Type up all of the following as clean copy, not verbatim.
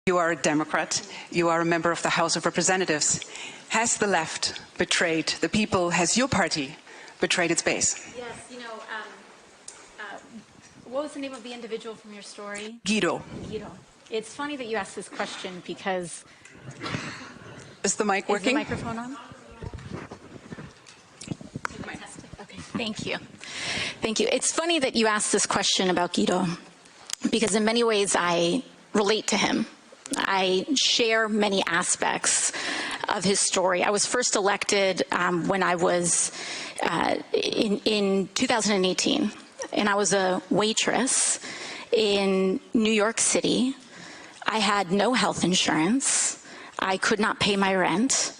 You are a Democrat. You are a member of the House of Representatives. Has the left betrayed the people? Has your party betrayed its base? Yes, what was the name of the individual from your story? Guido. Guido. It's funny that you asked this question because... Is the mic working? Is the microphone on? Okay, thank you. Thank you. It's funny that you asked this question about Guido because in many ways I relate to him. I share many aspects of his story. I was first elected when I was in 2018, and I was a waitress in New York City. I had no health insurance. I could not pay my rent,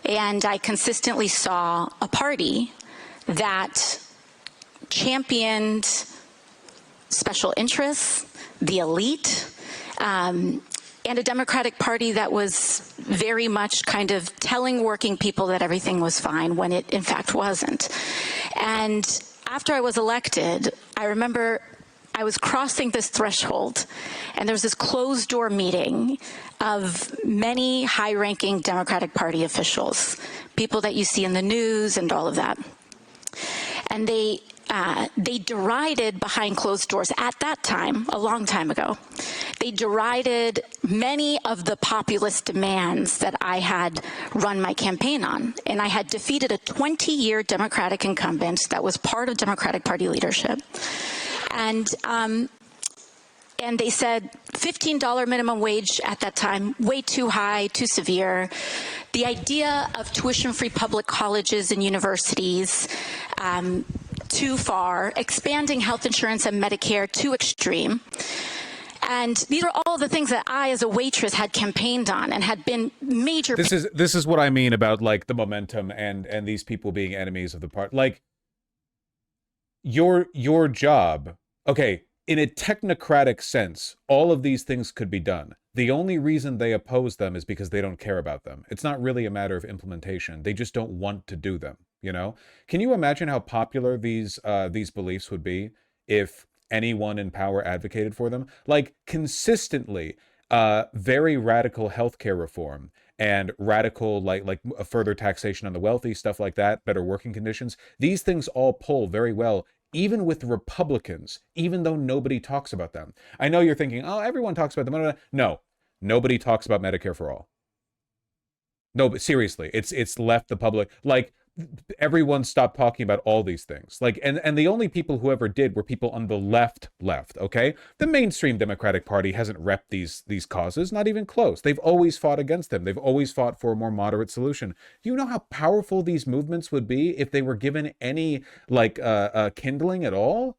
and I consistently saw a party that championed special interests, the elite, and a Democratic Party that was very much kind of telling working people that everything was fine when it in fact wasn't. And after I was elected, I remember I was crossing this threshold and there was this closed door meeting of many high-ranking Democratic Party officials, people that you see in the news and all of that. And they derided behind closed doors at that time, a long time ago. They derided many of the populist demands that I had run my campaign on. And I had defeated a 20-year Democratic incumbent that was part of Democratic Party leadership. And they said $15 minimum wage at that time, way too high, too severe. The idea of tuition-free public colleges and universities, too far, expanding health insurance and Medicare, too extreme. And these are all the things that I, as a waitress, had campaigned on and had been major. This is what I mean about like the momentum and these people being enemies of the party. Like your job, okay, in a technocratic sense, all of these things could be done. The only reason they oppose them is because they don't care about them. It's not really a matter of implementation. They just don't want to do them, you know? Can you imagine how popular these beliefs would be if anyone in power advocated for them? Like, consistently, very radical healthcare reform and radical, like a further taxation on the wealthy, stuff like that, better working conditions. These things all pull very well, even with Republicans, even though nobody talks about them. I know you're thinking, oh, everyone talks about them. No, nobody talks about Medicare for all. No, but seriously, it's left the public, like, everyone stopped talking about all these things. Like, and the only people who ever did were people on the left, okay? The mainstream Democratic Party hasn't repped these causes, not even close. They've always fought against them. They've always fought for a more moderate solution. Do you know how powerful these movements would be if they were given any, like, kindling at all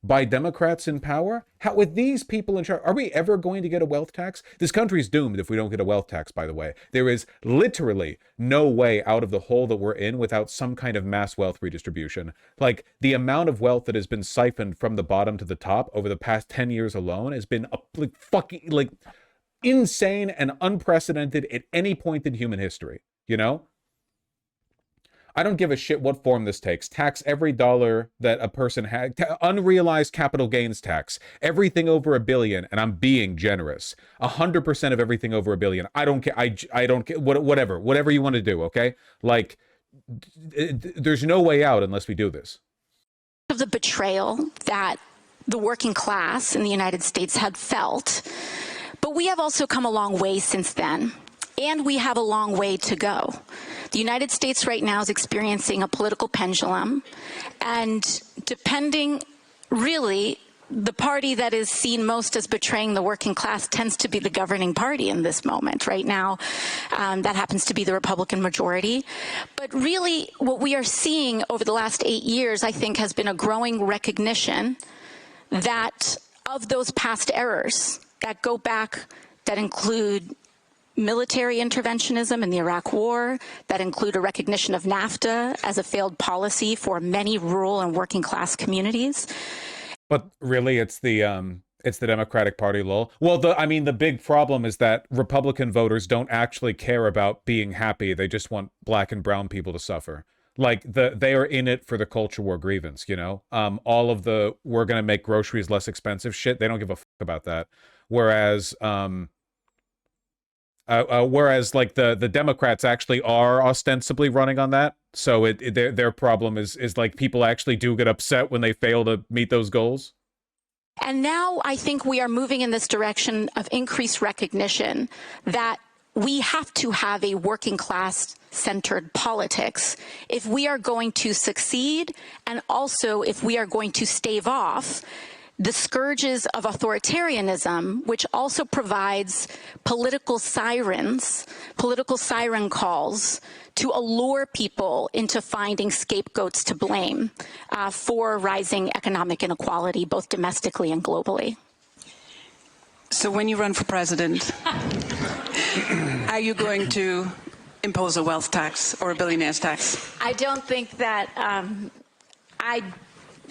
by Democrats in power? How, with these people in charge, are we ever going to get a wealth tax? This country's doomed if we don't get a wealth tax, by the way. There is literally no way out of the hole that we're in without some kind of mass wealth redistribution. Like, the amount of wealth that has been siphoned from the bottom to the top over the past 10 years alone has been fucking insane and unprecedented at any point in human history, you know? I don't give a shit what form this takes. Tax every dollar that a person had. Unrealized capital gains tax. Everything over $1 billion, and I'm being generous. 100% of everything over $1 billion. I don't care. I don't care. Whatever you want to do, okay? Like, there's no way out unless we do this. Of the betrayal that the working class in the United States had felt, but we have also come a long way since then. And we have a long way to go. The United States right now is experiencing a political pendulum, and depending, really, the party that is seen most as betraying the working class tends to be the governing party in this moment. Right now, that happens to be the Republican majority. But really, what we are seeing over the last 8 years, I think, has been a growing recognition that of those past errors that go back, that include military interventionism in the Iraq War, that include a recognition of NAFTA as a failed policy for many rural and working class communities. But really, it's the Democratic Party, lol. Well, the big problem is that Republican voters don't actually care about being happy. They just want black and brown people to suffer. Like, they are in it for the culture war grievance, you know? All of the, we're going to make groceries less expensive shit, they don't give a fuck about that. Whereas, Whereas like the Democrats actually are ostensibly running on that. So their problem is like people actually do get upset when they fail to meet those goals. And now I think we are moving in this direction of increased recognition that we have to have a working class centered politics if we are going to succeed, and also if we are going to stave off the scourges of authoritarianism, which also provides political siren calls to allure people into finding scapegoats to blame for rising economic inequality, both domestically and globally. So when you run for president, are you going to impose a wealth tax or a billionaire's tax? I don't think that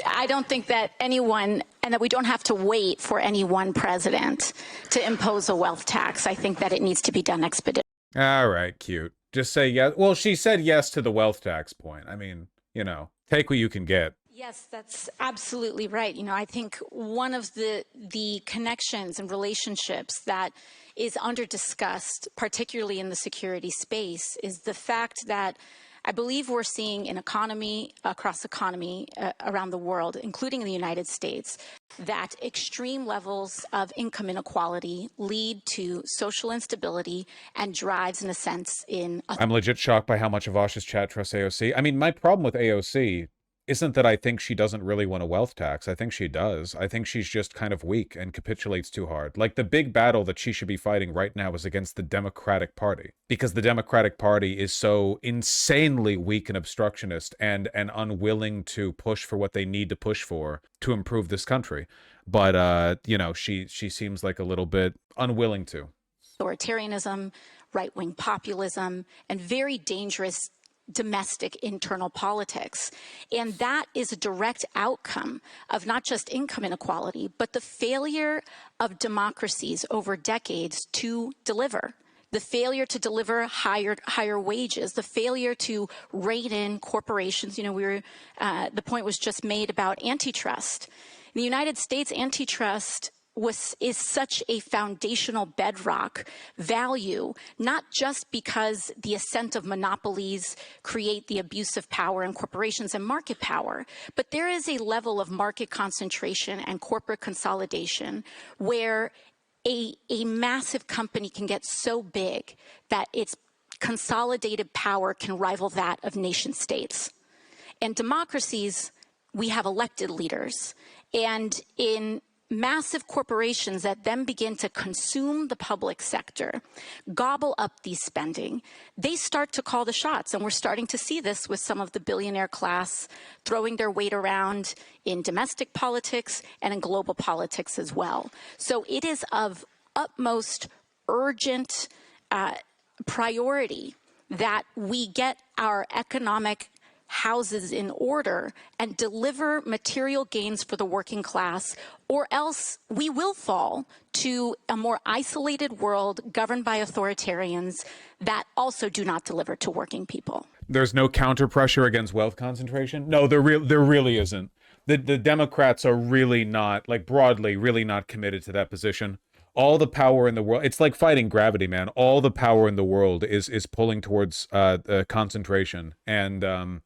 I don't think that anyone, and that we don't have to wait for any one president to impose a wealth tax. I think that it needs to be done expeditiously. All right, cute. Just say yes. Well, she said yes to the wealth tax point. I mean, you know, take what you can get. Yes, that's absolutely right. You know, I think one of the connections and relationships that is under discussed, particularly in the security space, is the fact that I believe we're seeing an economy, across economy around the world, including in the United States, that extreme levels of income inequality lead to social instability and drives, in a sense, in... I'm legit shocked by how much of Ash's chat trusts AOC. I mean, my problem with AOC isn't that I think she doesn't really want a wealth tax. I think she does. I think she's just kind of weak and capitulates too hard. Like, the big battle that she should be fighting right now is against the Democratic Party, because the Democratic Party is so insanely weak and obstructionist and unwilling to push for what they need to push for to improve this country. But, you know, she seems like a little bit unwilling to. Authoritarianism, right-wing populism, and very dangerous domestic internal politics. And that is a direct outcome of not just income inequality, but the failure of democracies over decades to deliver. The failure to deliver higher wages, the failure to rein in corporations. You know, the point was just made about antitrust. In the United States, antitrust is such a foundational bedrock value, not just because the ascent of monopolies create the abuse of power in corporations and market power, but there is a level of market concentration and corporate consolidation where a massive company can get so big that its consolidated power can rival that of nation states. In democracies, we have elected leaders, and in massive corporations that then begin to consume the public sector, gobble up these spending, they start to call the shots. And we're starting to see this with some of the billionaire class throwing their weight around in domestic politics and in global politics as well. So it is of utmost urgent priority that we get our economic houses in order and deliver material gains for the working class, or else we will fall to a more isolated world governed by authoritarians that also do not deliver to working people. There's no counter pressure against wealth concentration? No, there really isn't. The Democrats are really not, like, broadly, really not committed to that position. All the power in the world, it's like fighting gravity, man. All the power in the world is pulling towards concentration. And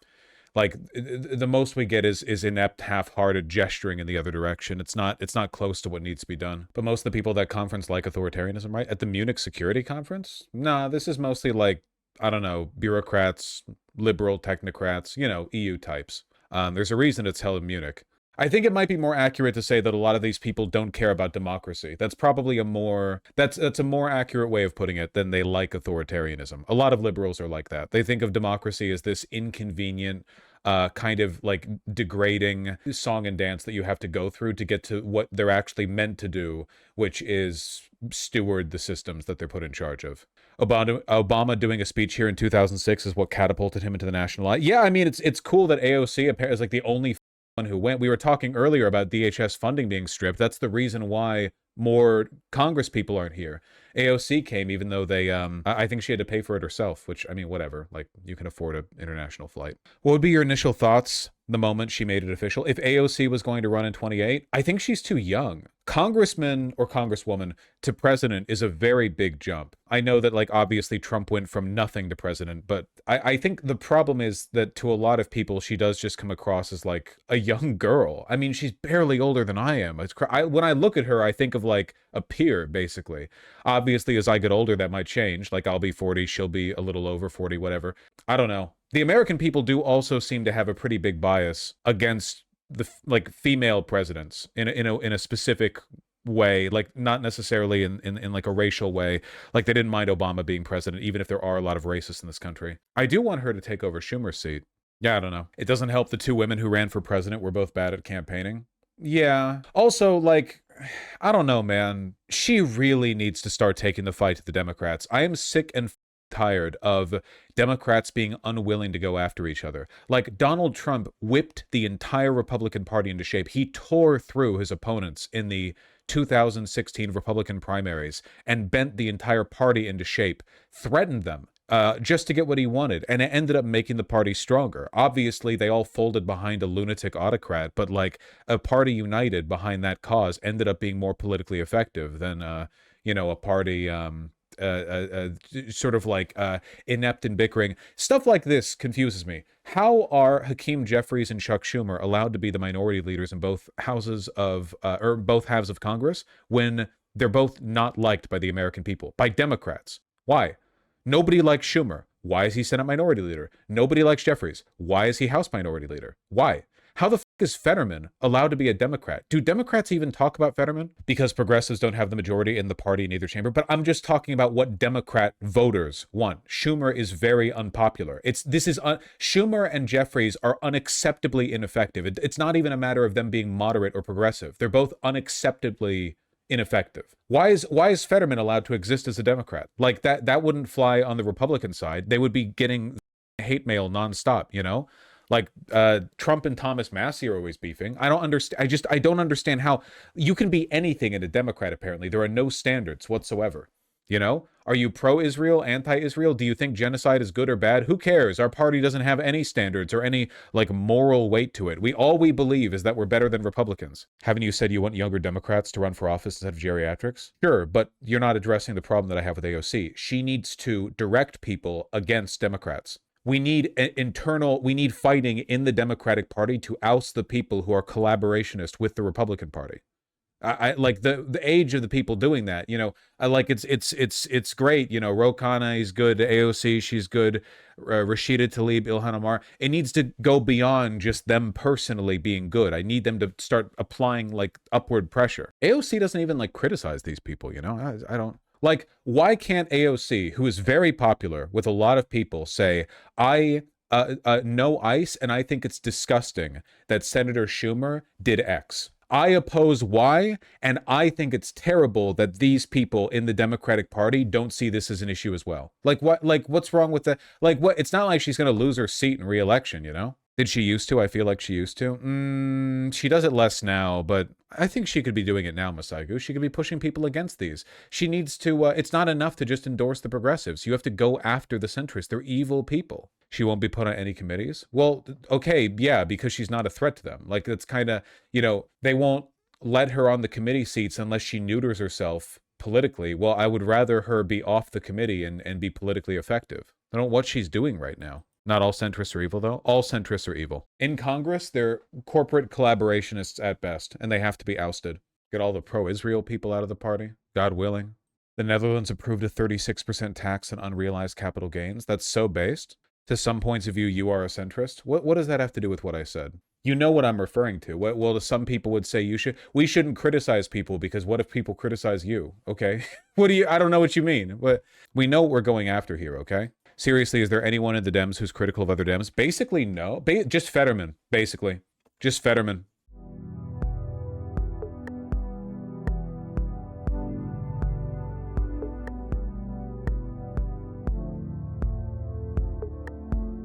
like, the most we get is inept, half-hearted gesturing in the other direction. It's not close to what needs to be done. But most of the people at that conference like authoritarianism, right? At the Munich Security Conference? Nah, this is mostly like, I don't know, bureaucrats, liberal technocrats, you know, EU types. There's a reason it's held in Munich. I think it might be more accurate to say that a lot of these people don't care about democracy. That's probably that's a more accurate way of putting it than they like authoritarianism. A lot of liberals are like that. They think of democracy as this inconvenient, kind of like degrading song and dance that you have to go through to get to what they're actually meant to do, which is steward the systems that they're put in charge of. Obama doing a speech here in 2006 is what catapulted him into the national eye. Yeah, I mean, it's cool that AOC is like the only one who went. We were talking earlier about DHS funding being stripped. That's the reason why more Congress people aren't here. AOC came even though they, I think she had to pay for it herself, which, I mean, whatever. Like, you can afford an international flight. What would be your initial thoughts the moment she made it official? If AOC was going to run in 28, I think she's too young. congressman or congresswoman to president is a very big jump. I know that, like, obviously Trump went from nothing to president, but I think the problem is that to a lot of people, she does just come across as like a young girl. I mean, she's barely older than I am. When I look at her, I think of like a peer, basically. Obviously, as I get older, that might change. Like, I'll be 40, she'll be a little over 40, whatever. I don't know. The American people do also seem to have a pretty big bias against the like female presidents in a specific way, like not necessarily in like a racial way. Like, they didn't mind Obama being president, even if there are a lot of racists in this country. I do want her to take over Schumer's seat. Yeah, I don't know. It doesn't help the two women who ran for president were both bad at campaigning. Yeah. Also, like, I don't know, man. She really needs to start taking the fight to the Democrats. I am sick and tired of Democrats being unwilling to go after each other. Like, Donald Trump whipped the entire Republican Party into shape. He tore through his opponents in the 2016 Republican primaries and bent the entire party into shape, threatened them just to get what he wanted, and it ended up making the party stronger. Obviously, they all folded behind a lunatic autocrat, but like a party united behind that cause ended up being more politically effective than a party sort of like inept and bickering. Stuff like this confuses me. How are Hakeem Jeffries and Chuck Schumer allowed to be the minority leaders in both houses of or both halves of Congress when they're both not liked by the American people, by Democrats? Why? Nobody likes Schumer. Why is he Senate minority leader? Nobody likes Jeffries. Why is he House minority leader? Why? How the f*** is Fetterman allowed to be a Democrat? Do Democrats even talk about Fetterman? Because progressives don't have the majority in the party in either chamber. But I'm just talking about what Democrat voters want. Schumer is very unpopular. Schumer and Jeffries are unacceptably ineffective. It's not even a matter of them being moderate or progressive. They're both unacceptably ineffective. Why is Fetterman allowed to exist as a Democrat? Like, that wouldn't fly on the Republican side. They would be getting hate mail nonstop, you know? Like, Trump and Thomas Massie are always beefing. I don't understand. I don't understand how you can be anything in a Democrat, apparently. There are no standards whatsoever. You know? Are you pro-Israel, anti-Israel? Do you think genocide is good or bad? Who cares? Our party doesn't have any standards or any, like, moral weight to it. All we believe is that we're better than Republicans. Haven't you said you want younger Democrats to run for office instead of geriatrics? Sure, but you're not addressing the problem that I have with AOC. She needs to direct people against Democrats. We need fighting in the Democratic Party to oust the people who are collaborationist with the Republican Party. I like the age of the people doing that. You know, I like it's great. You know, Ro Khanna is good. AOC, she's good. Rashida Tlaib, Ilhan Omar. It needs to go beyond just them personally being good. I need them to start applying like upward pressure. AOC doesn't even like criticize these people. You know, I don't. Like, why can't AOC, who is very popular with a lot of people, say, I know ICE, and I think it's disgusting that Senator Schumer did X. I oppose Y, and I think it's terrible that these people in the Democratic Party don't see this as an issue as well. Like, what? Like, what's wrong with that? Like, what? It's not like she's going to lose her seat in re-election, you know? Did she used to? I feel like she used to. She does it less now, but I think she could be doing it now, Masaigu. She could be pushing people against these. She needs to, it's not enough to just endorse the progressives. You have to go after the centrists. They're evil people. She won't be put on any committees? Well, okay, yeah, because she's not a threat to them. Like, that's kind of, you know, they won't let her on the committee seats unless she neuters herself politically. Well, I would rather her be off the committee and be politically effective. I don't know what she's doing right now. Not all centrists are evil, though. All centrists are evil. In Congress, they're corporate collaborationists at best, and they have to be ousted. Get all the pro-Israel people out of the party, God willing. The Netherlands approved a 36% tax on unrealized capital gains. That's so based. To some points of view, you are a centrist. What does that have to do with what I said? You know what I'm referring to. Well, some people would say we shouldn't criticize people because what if people criticize you? Okay. I don't know what you mean. But we know what we're going after here, okay? Seriously, is there anyone in the Dems who's critical of other Dems? Basically, no. Just Fetterman, basically. Just Fetterman.